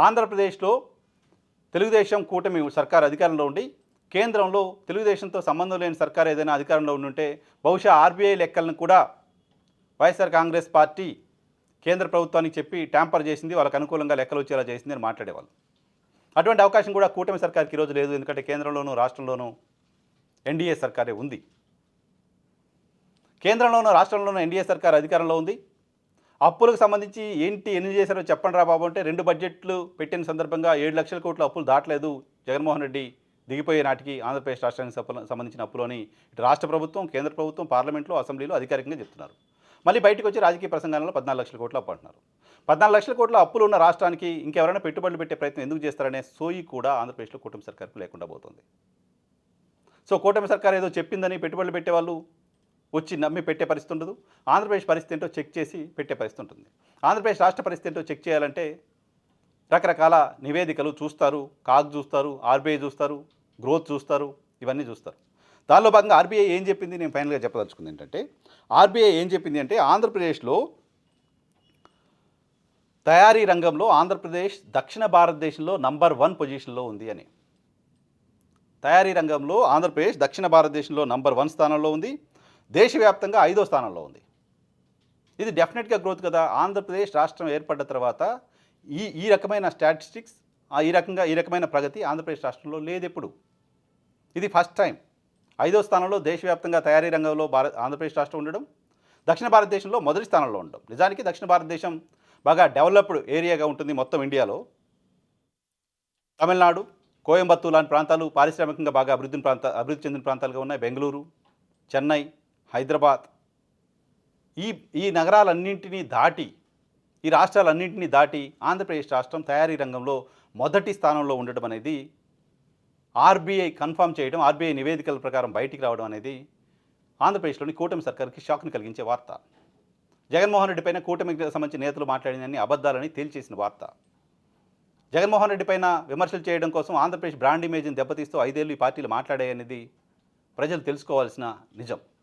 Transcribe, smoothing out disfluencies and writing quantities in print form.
ఆంధ్రప్రదేశ్లో తెలుగుదేశం కూటమి సర్కార్ అధికారంలో ఉండి కేంద్రంలో తెలుగుదేశంతో సంబంధం లేని సర్కార్ ఏదైనా అధికారంలో ఉండుంటే బహుశా ఆర్బీఐ లెక్కలను కూడా వైఎస్ఆర్ కాంగ్రెస్ పార్టీ కేంద్ర ప్రభుత్వానికి చెప్పి ట్యాంపర్ చేసింది, వాళ్ళకు అనుకూలంగా లెక్కలు వచ్చేలా చేసింది అని మాట్లాడేవాళ్ళు. అటువంటి అవకాశం కూడా కూటమి సర్కార్కి ఈరోజు లేదు. ఎందుకంటే కేంద్రంలోనూ రాష్ట్రంలోనూ ఎన్డీఏ సర్కారే ఉంది. కేంద్రంలోనూ రాష్ట్రంలోనూ ఎన్డీఏ సర్కార్ అధికారంలో ఉంది. అప్పులకు సంబంధించి ఎన్ని చేశారో చెప్పండి రా బాబు అంటే 2 బడ్జెట్లు పెట్టిన సందర్భంగా 7 లక్షల కోట్ల అప్పులు దాటలేదు. జగన్మోహన్ రెడ్డి దిగిపోయే నాటికి ఆంధ్రప్రదేశ్ రాష్ట్రానికి సంబంధించిన అప్పులని ఇటు రాష్ట్ర ప్రభుత్వం, కేంద్ర ప్రభుత్వం, పార్లమెంట్లో, అసెంబ్లీలో అధికారికంగా చెప్తున్నారు. మళ్ళీ బయటకు వచ్చి రాజకీయ ప్రసంగాలలో 14 లక్షల కోట్ల అప్పు అంటున్నారు. 14 లక్షల కోట్ల అప్పులు ఉన్న రాష్ట్రానికి ఇంకెవరైనా పెట్టుబడులు పెట్టే ప్రయత్నం ఎందుకు చేస్తారనే సోయి కూడా ఆంధ్రప్రదేశ్లో కూటమి సర్కార్కు లేకుండా పోతుంది. సో కూటమి సర్కార్ ఏదో చెప్పిందని పెట్టుబడులు పెట్టేవాళ్ళు వచ్చి నమ్మి పెట్టే పరిస్థితి ఉండదు. ఆంధ్రప్రదేశ్ పరిస్థితి ఏంటో చెక్ చేసి పెట్టే పరిస్థితి ఉంటుంది. ఆంధ్రప్రదేశ్ రాష్ట్ర పరిస్థితి ఏంటో చెక్ చేయాలంటే రకరకాల నివేదికలు చూస్తారు, కాగ్ చూస్తారు, ఆర్బీఐ చూస్తారు, గ్రోత్ చూస్తారు, ఇవన్నీ చూస్తారు. దానిలో భాగంగా ఆర్బీఐ ఏం చెప్పింది, నేను ఫైనల్గా చెప్పదలుచుకుంది ఏంటంటే, ఆర్బీఐ ఏం చెప్పింది అంటే ఆంధ్రప్రదేశ్లో తయారీ రంగంలో ఆంధ్రప్రదేశ్ దక్షిణ భారతదేశంలో నంబర్ 1 పొజిషన్లో ఉంది అని. తయారీ రంగంలో ఆంధ్రప్రదేశ్ దక్షిణ భారతదేశంలో నంబర్ 1 స్థానంలో ఉంది. దేశవ్యాప్తంగా 5వ స్థానంలో ఉంది. ఇది డెఫినెట్గా గ్రోత్ కదా. ఆంధ్రప్రదేశ్ రాష్ట్రం ఏర్పడ్డ తర్వాత ఈ రకమైన స్టాటిస్టిక్స్, ఈ రకమైన ప్రగతి ఆంధ్రప్రదేశ్ రాష్ట్రంలో లేదు ఎప్పుడు. ఇది ఫస్ట్ టైం. 5వ స్థానంలో దేశవ్యాప్తంగా తయారీ రంగంలో ఆంధ్రప్రదేశ్ రాష్ట్రం ఉండడం, దక్షిణ భారతదేశంలో మొదటి స్థానంలో ఉండడం. నిజానికి దక్షిణ భారతదేశం బాగా డెవలప్డ్ ఏరియాగా ఉంటుంది మొత్తం ఇండియాలో. తమిళనాడు, కోయంబత్తూరు లాంటి ప్రాంతాలు పారిశ్రామికంగా బాగా అభివృద్ధి చెందిన ప్రాంతాలుగా ఉన్నాయి. బెంగళూరు, చెన్నై, హైదరాబాద్, ఈ నగరాలన్నింటినీ దాటి, ఈ రాష్ట్రాలన్నింటినీ దాటి ఆంధ్రప్రదేశ్ రాష్ట్రం తయారీ రంగంలో మొదటి స్థానంలో ఉండడం అనేది ఆర్బీఐ కన్ఫర్మ్ చేయడం, ఆర్బీఐ నివేదికల ప్రకారం బయటికి రావడం అనేది ఆంధ్రప్రదేశ్లోని కూటమి సర్కార్కి షాక్ని కలిగించే వార్త. జగన్మోహన్ రెడ్డి పైన కూటమికి సంబంధించిన నేతలు మాట్లాడినన్ని అబద్ధాలని తేల్చేసిన వార్త. జగన్మోహన్ రెడ్డి పైన విమర్శలు చేయడం కోసం ఆంధ్రప్రదేశ్ బ్రాండ్ ఇమేజ్ని దెబ్బతీస్తూ 5 ఏళ్ళు ఈ పార్టీలు మాట్లాడాయనేది ప్రజలు తెలుసుకోవాల్సిన నిజం.